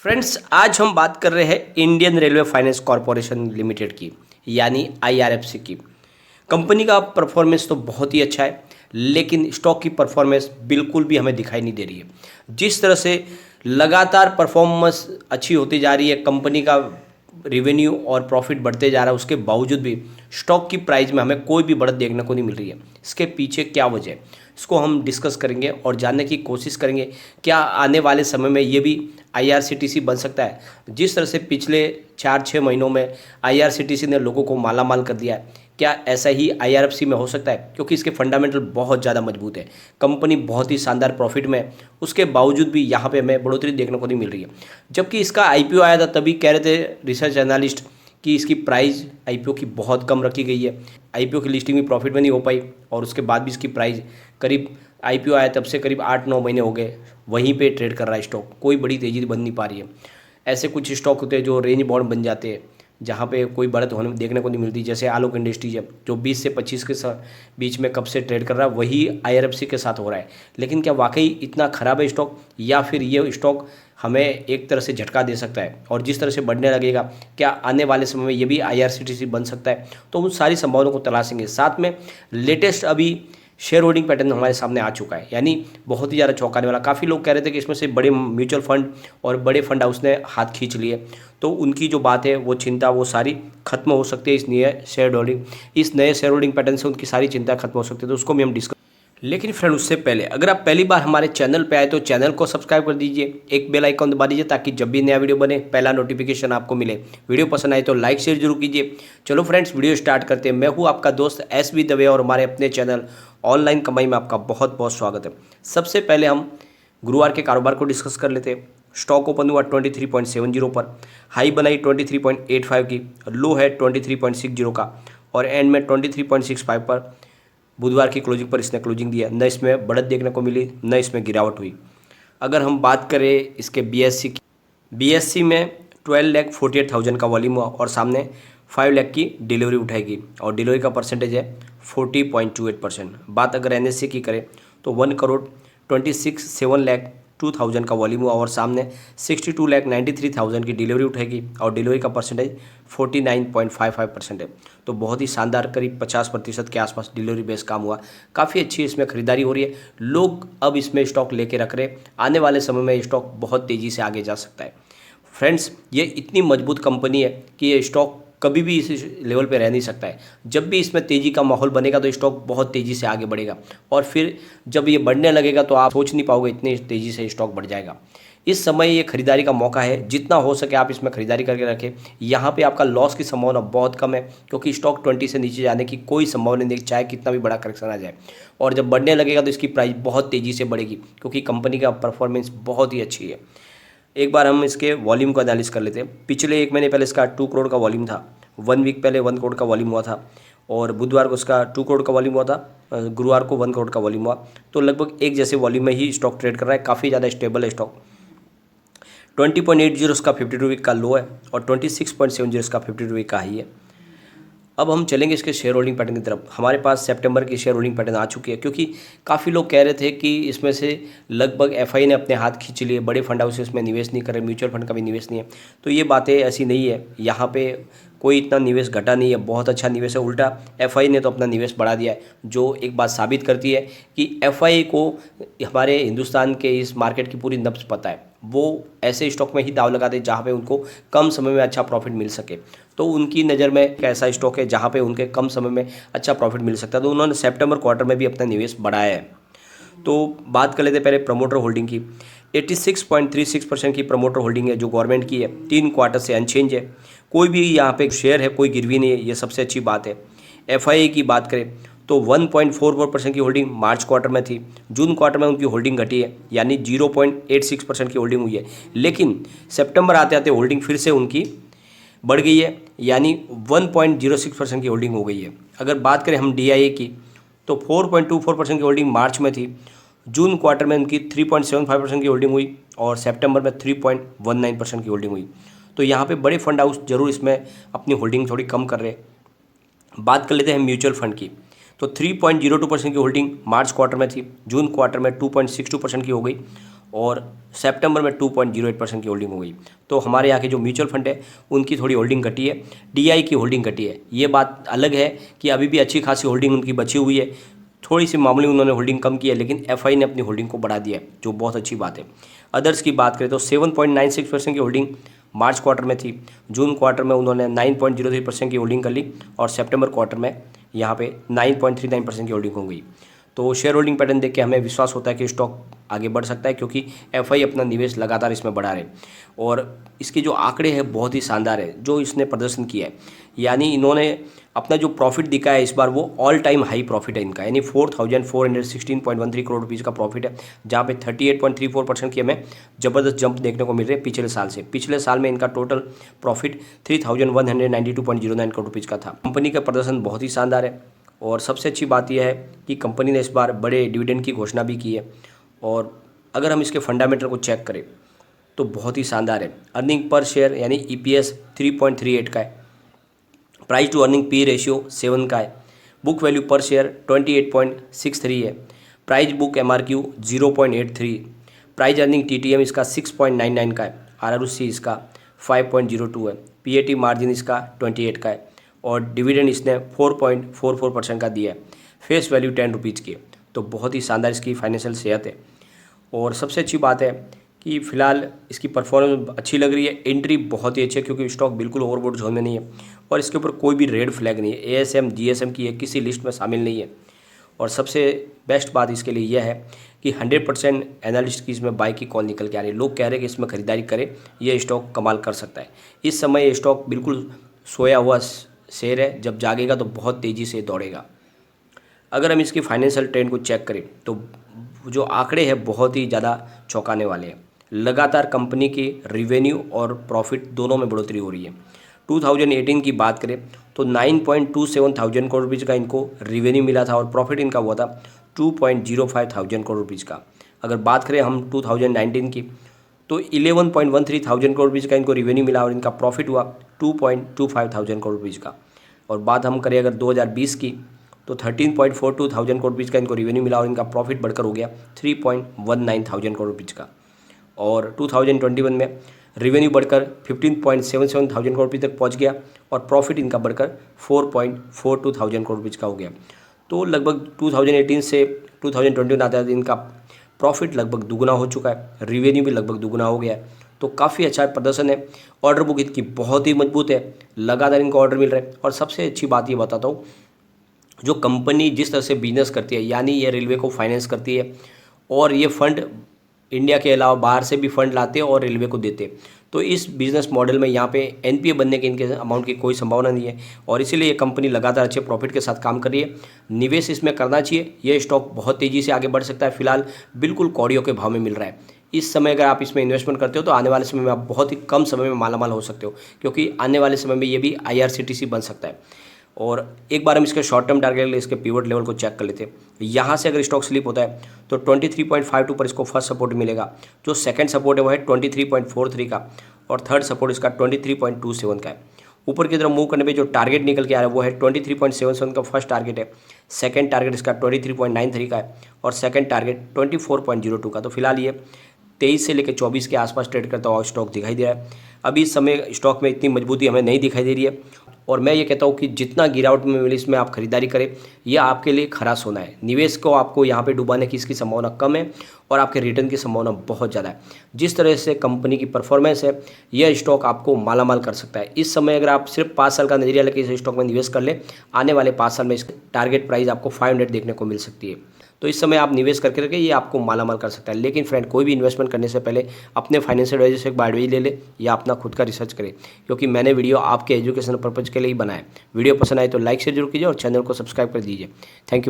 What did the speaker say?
Friends, आज हम बात कर रहे हैं Indian railway finance corporation limited की, यानी आईआरएफसी की। कंपनी का परफॉर्मेंस तो बहुत ही अच्छा है, लेकिन स्टॉक की परफॉर्मेंस बिल्कुल भी हमें दिखाई नहीं दे रही है। जिस तरह से लगातार परफॉर्मेंस अच्छी होती जा रही है, कंपनी का रेवेन्यू और प्रॉफिट बढ़ते जा रहा है, उसके बावजूद भी स्टॉक की प्राइस में हमें कोई भी बढ़त देखने को नहीं मिल रही है। इसके पीछे क्या वजह है, इसको हम डिस्कस करेंगे और जानने की कोशिश करेंगे क्या आने वाले समय में ये भी आईआरसीटीसी बन सकता है। जिस तरह से पिछले 4-6 महीनों में आईआरसीटीसी ने लोगों को माला माल कर दिया है, क्या ऐसा ही आईआरएफसी में हो सकता है? क्योंकि इसके फंडामेंटल बहुत ज़्यादा मजबूत है, कंपनी बहुत ही शानदार प्रॉफिट में है, उसके बावजूद भी यहाँ पे हमें बढ़ोतरी देखने को नहीं मिल रही है। जबकि इसका आईपीओ आया था, तभी कह रहे थे रिसर्च एनालिस्ट कि इसकी प्राइस आईपीओ की बहुत कम रखी गई है, आईपीओ की लिस्टिंग भी प्रॉफिट में नहीं हो पाई, और उसके बाद भी इसकी प्राइस करीब आईपीओ आया तब से करीब 8-9 महीने हो गए वहीं पे ट्रेड कर रहा है स्टॉक, कोई बड़ी तेज़ी बन नहीं पा रही है। ऐसे कुछ स्टॉक होते हैं जो रेंज बाउंड बन जाते हैं, जहाँ पे कोई बढ़त होने देखने को नहीं मिलती, जैसे आलोक इंडस्ट्रीज है जो 20 से 25 के बीच में कब से ट्रेड कर रहा है, वही आईआरएफसी के साथ हो रहा है। लेकिन क्या वाकई इतना ख़राब है स्टॉक, या फिर ये स्टॉक हमें एक तरह से झटका दे सकता है? और जिस तरह से बढ़ने लगेगा, क्या आने वाले समय में ये भी आईआरसीटीसी बन सकता है? तो उन सारी संभावनाओं को तलाशेंगे। साथ में लेटेस्ट अभी शेयर होल्डिंग पैटर्न हमारे सामने आ चुका है, यानी बहुत ही ज़्यादा चौंकाने वाला। काफ़ी लोग कह रहे थे कि इसमें से बड़े म्यूचुअल फंड और बड़े फंड हाउस ने हाथ खींच लिए, तो उनकी जो बात है वो चिंता वो सारी खत्म हो सकती है इस नए शेयर होल्डिंग पैटर्न से उनकी सारी चिंता खत्म हो सकती है। तो उसको भी हम डिस्कस। लेकिन फ्रेंड, उससे पहले अगर आप पहली बार हमारे चैनल पे आए तो चैनल को सब्सक्राइब कर दीजिए, एक बेल आइकन दबा दीजिए ताकि जब भी नया वीडियो बने पहला नोटिफिकेशन आपको मिले। वीडियो पसंद आए तो लाइक शेयर जरूर कीजिए। चलो फ्रेंड्स, वीडियो स्टार्ट करते हैं। मैं हूँ आपका दोस्त एस.बी. दवे और हमारे अपने चैनल ऑनलाइन कमाई में आपका बहुत बहुत स्वागत है। सबसे पहले हम गुरुवार के कारोबार को डिस्कस कर लेते हैं। स्टॉक ओपन हुआ 23.70 पर, हाई बनाई 23.85 की, लो है 23.60 का, और एंड में 23.65 पर बुधवार की क्लोजिंग पर इसने क्लोजिंग दिया। न इसमें बढ़त देखने को मिली, न इसमें गिरावट हुई। अगर हम बात करें इसके बीएससी की, बीएससी में 12,48,000 का वॉल्यूम हुआ और सामने 5 लाख की डिलीवरी उठाएगी, और डिलीवरी का परसेंटेज है 40.28%। बात अगर एनएससी की करें तो 1,26,7,02,000 का वॉल्यूम हुआ और सामने 62,93,000 की डिलीवरी उठाएगी, और डिलीवरी का परसेंटेज 49.55% है। तो बहुत ही शानदार, करीब 50% के आसपास डिलीवरी बेस काम हुआ। काफ़ी अच्छी इसमें खरीदारी हो रही है, लोग अब इसमें स्टॉक लेके रख रहे हैं। आने वाले समय में स्टॉक बहुत तेज़ी से आगे जा सकता है। फ्रेंड्स, ये इतनी मजबूत कंपनी है कि ये स्टॉक कभी भी इस लेवल पे रह नहीं सकता है। जब भी इसमें तेज़ी का माहौल बनेगा तो स्टॉक बहुत तेज़ी से आगे बढ़ेगा, और फिर जब ये बढ़ने लगेगा तो आप सोच नहीं पाओगे इतनी तेज़ी से स्टॉक बढ़ जाएगा। इस समय ये खरीदारी का मौका है, जितना हो सके आप इसमें खरीदारी करके रखें। यहाँ पे आपका लॉस की संभावना बहुत कम है, क्योंकि स्टॉक 20 से नीचे जाने की कोई संभावना नहीं, चाहे कितना भी बड़ा करेक्शन आ जाए। और जब बढ़ने लगेगा तो इसकी प्राइस बहुत तेज़ी से बढ़ेगी, क्योंकि कंपनी का परफॉर्मेंस बहुत ही अच्छी है। एक बार हम इसके वॉल्यूम को एनालिस कर लेते हैं। पिछले 1 महीने पहले इसका 2 करोड़ का वॉल्यूम था, 1 वीक पहले 1 करोड़ का वॉल्यूम हुआ था, और बुधवार को इसका 2 करोड़ का वॉल्यूम हुआ था, गुरुवार को 1 करोड़ का वॉल्यूम हुआ। तो लगभग एक जैसे वॉल्यूम में ही स्टॉक ट्रेड कर रहा है, काफ़ी ज़्यादा स्टेबल है स्टॉक। 20.80 इसका 52 वीक का लो है, और 26.70 इसका 52 वीक का हाई है। अब हम चलेंगे इसके शेयर होल्डिंग पैटर्न की तरफ। हमारे पास सितंबर की शेयर होल्डिंग पैटर्न आ चुकी है, क्योंकि काफ़ी लोग कह रहे थे कि इसमें से लगभग एफआई ने अपने हाथ खींच लिए, बड़े फंड हाउस इसमें निवेश नहीं कर रहे, म्यूचुअल फंड का भी निवेश नहीं है। तो ये बातें ऐसी नहीं है, यहाँ पे कोई इतना निवेश घटा नहीं है, बहुत अच्छा निवेश है। उल्टा एफआई ने तो अपना निवेश बढ़ा दिया है, जो एक बात साबित करती है कि एफआई को हमारे हिंदुस्तान के इस मार्केट की पूरी नब्ज़ पता है। वो ऐसे स्टॉक में ही दाव लगाते हैं जहाँ पे उनको कम समय में अच्छा प्रॉफिट मिल सके। तो उनकी नज़र में एक ऐसा स्टॉक है जहाँ पे उनके कम समय में अच्छा प्रॉफिट मिल सकता है, तो उन्होंने सितंबर क्वार्टर में भी अपना निवेश बढ़ाया है। तो बात कर लेते हैं पहले प्रमोटर होल्डिंग की। 86.36% की प्रमोटर होल्डिंग है जो गवर्नमेंट की है, 3 क्वार्टर से अनचेंज है। कोई भी यहाँ पे शेयर है, कोई गिरवी नहीं है, ये सबसे अच्छी बात है। एफआईए की बात करें तो 1.44% की होल्डिंग मार्च क्वार्टर में थी, जून क्वार्टर में उनकी होल्डिंग घटी है, यानी 0.86% की होल्डिंग हुई है। लेकिन सितंबर आते आते होल्डिंग फिर से उनकी बढ़ गई है, यानी 1.06% की होल्डिंग हो गई है। अगर बात करें हम डीआईए की तो 4.24% की होल्डिंग मार्च में थी, जून क्वार्टर में उनकी 3.75% की होल्डिंग हुई, और सितंबर में 3.19% की होल्डिंग हुई। तो यहाँ पे बड़े फंड हाउस जरूर इसमें अपनी होल्डिंग थोड़ी कम कर रहे हैं। बात कर लेते हैं म्यूचुअल फंड की, तो 3.02% की होल्डिंग मार्च क्वार्टर में थी, जून क्वार्टर में 2.62% की हो गई, और सितंबर में 2.08% की होल्डिंग हो गई। तो हमारे यहाँ के जो म्यूचुअल फंड है उनकी थोड़ी होल्डिंग घटी है, DI की होल्डिंग घटी है। ये बात अलग है कि अभी भी अच्छी खासी होल्डिंग उनकी बची हुई है, थोड़ी सी मामूली उन्होंने होल्डिंग कम की है, लेकिन FI ने अपनी होल्डिंग को बढ़ा दिया है, जो बहुत अच्छी बात है। अदर्स की बात करें तो 7.96% की होल्डिंग मार्च क्वार्टर में थी, जून क्वार्टर में उन्होंने 9.03% की होल्डिंग कर ली और सितंबर क्वार्टर में यहाँ पे 9.39% की होल्डिंग हो गई। तो शेयर होल्डिंग पैटर्न देख के हमें विश्वास होता है कि स्टॉक आगे बढ़ सकता है, क्योंकि FI अपना निवेश लगातार इसमें बढ़ा रहे और इसके जो आंकड़े हैं बहुत ही शानदार है जो इसने प्रदर्शन किया है। यानी इन्होंने अपना जो प्रॉफिट दिखा है इस बार वो ऑल टाइम हाई प्रॉफिट है इनका, यानी 4416.13 करोड़ रुपीज़ का प्रॉफिट है, जहाँ पे 38.34% की हमें ज़बरदस्त जंप देखने को मिल रही है पिछले साल से। पिछले साल में इनका टोटल प्रॉफिट 3192.09 करोड़ रुपीज़ का था। कंपनी का प्रदर्शन बहुत ही शानदार है और सबसे अच्छी बात यह है कि कंपनी ने इस बार बड़े डिविडेंड की घोषणा भी की है। और अगर हम इसके फंडामेंटल को चेक करें तो बहुत ही शानदार है। अर्निंग पर शेयर यानी EPS 3.38 का है, price to earning P ratio 7 का है, बुक वैल्यू पर शेयर 28.63 है, price book MRQ 0.83, price earning TTM इसका 6.99 का है, ROC इसका 5.02 है, PAT मार्जिन इसका 28 का है और डिविडेंड इसने 4.44% का दिया है, फेस वैल्यू 10 रुपीज़ की है। तो बहुत ही शानदार इसकी फाइनेंशियल सेहत है। और सबसे अच्छी बात है कि फ़िलहाल इसकी परफॉर्मेंस अच्छी लग रही है, एंट्री बहुत ही अच्छी है क्योंकि स्टॉक बिल्कुल ओवरबॉट जोन में नहीं है और इसके ऊपर कोई भी रेड फ्लैग नहीं है, ASM GSM की किसी लिस्ट में शामिल नहीं है। और सबसे बेस्ट बात इसके लिए यह है कि 100% एनालिस्ट की इसमें बाई की कॉल निकल के आ रही है। लोग कह रहे हैं कि इसमें खरीदारी करें, यह स्टॉक कमाल कर सकता है। इस समय ये स्टॉक बिल्कुल सोया हुआ शेयर है, जब जागेगा तो बहुत तेज़ी से दौड़ेगा। अगर हम इसकी फाइनेंशियल ट्रेंड को चेक करें तो जो आंकड़े हैं बहुत ही ज़्यादा चौंकाने वाले हैं। लगातार कंपनी की रेवेन्यू और प्रॉफिट दोनों में बढ़ोतरी हो रही है। 2018 की बात करें तो 9.27 थाउजेंड करोड़ रुपीज़ का इनको रेवेन्यू मिला था और प्रॉफिट इनका हुआ था 2.05 थाउजेंड करोड़ रुपीज़ का। अगर बात करें हम 2019 की तो 11.13 थाउजेंड करोड़ रुपीज़ का इनको रेवेन्यू मिला और इनका प्रॉफिट हुआ 2.25 थाउजेंड करोड़ रुपीज़ का। और बात हम करें अगर 2020 की तो 13.42 थाउजेंड करोड़ रुपीज़ का इनको रेवेन्यू मिला और इनका प्रॉफिट बढ़कर हो गया 3.19 थाउजेंड करोड़ रुपीज़ का। और 2021 में रेवेन्यू बढ़कर 15.77 थाउजेंड करोड़ रुपये तक पहुंच गया और प्रॉफिट इनका बढ़कर 4.42 थाउजेंड करोड़ रुपये का हो गया। तो लगभग 2018 से 2021 आता है इनका प्रॉफिट लगभग दुगुना हो चुका है, रेवेन्यू भी लगभग दुगुना हो गया है। तो काफ़ी अच्छा प्रदर्शन है। ऑर्डर बुक इनकी बहुत ही मजबूत है, लगातार इनको ऑर्डर मिल रहे हैं। और सबसे अच्छी बात ये बताता हूँ, जो कंपनी जिस तरह से बिजनेस करती है, यानी ये रेलवे को फाइनेंस करती है और ये फंड इंडिया के अलावा बाहर से भी फंड लाते हैं और रेलवे को देते हैं। तो इस बिज़नेस मॉडल में यहाँ पे NPA बनने के इनके अमाउंट की कोई संभावना नहीं है और इसीलिए ये कंपनी लगातार अच्छे प्रॉफिट के साथ काम कर रही है। निवेश इसमें करना चाहिए, ये स्टॉक बहुत तेज़ी से आगे बढ़ सकता है। फिलहाल बिल्कुल कौड़ियों के भाव में मिल रहा है। इस समय अगर आप इसमें इन्वेस्टमेंट करते हो तो आने वाले समय में आप बहुत ही कम समय में मालामाल हो सकते हो, क्योंकि आने वाले समय में ये भी IRCTC बन सकता है। और एक बार हम इसके शॉर्ट टर्म टारगेट इसके पिवट लेवल को चेक कर लेते हैं। यहाँ से अगर स्टॉक स्लिप होता है तो 23.52 पर इसको फर्स्ट सपोर्ट मिलेगा। जो सेकंड सपोर्ट है वो है 23.43 का और थर्ड सपोर्ट इसका 23.27 का है। ऊपर की तरफ मूव करने पे जो टारगेट निकल के आ रहा है वो है 23.77 का फर्स्ट टारगेट है, सेकंड टारगेट इसका 23.93 का है और सेकंड टारगेट 24.02 का। तो फिलहाल ये 23 से लेकर 24 के आसपास ट्रेड करता हुआ स्टॉक दिखाई दे रहा है। अभी इस समय स्टॉक में इतनी मजबूती हमें नहीं दिखाई दे रही है और मैं ये कहता हूँ कि जितना गिरावट में मिले इसमें आप खरीदारी करें, यह आपके लिए खरा सोना है। निवेश को आपको यहाँ पे डुबाने की इसकी संभावना कम है और आपके रिटर्न की संभावना बहुत ज़्यादा है। जिस तरह से कंपनी की परफॉर्मेंस है, यह स्टॉक आपको मालामाल कर सकता है। इस समय अगर आप सिर्फ 5 साल का नजरिया लेकर इस स्टॉक में निवेश कर ले, आने वाले 5 साल में इसकी टारगेट प्राइस आपको 500 देखने को मिल सकती है। तो इस समय आप निवेश करके रखें, ये आपको मालामाल कर सकता है। लेकिन फ्रेंड, कोई भी इन्वेस्टमेंट करने से पहले अपने फाइनेंशियल एडवाइजर से एक बार एडवाइस ले ले या अपना खुद का रिसर्च करें, क्योंकि मैंने वीडियो आपके एजुकेशन पर्पज के लिए ही बनाया है। वीडियो पसंद आए तो लाइक शेयर जरूर कीजिए और चैनल को सब्सक्राइब कर दीजिए। Thank you.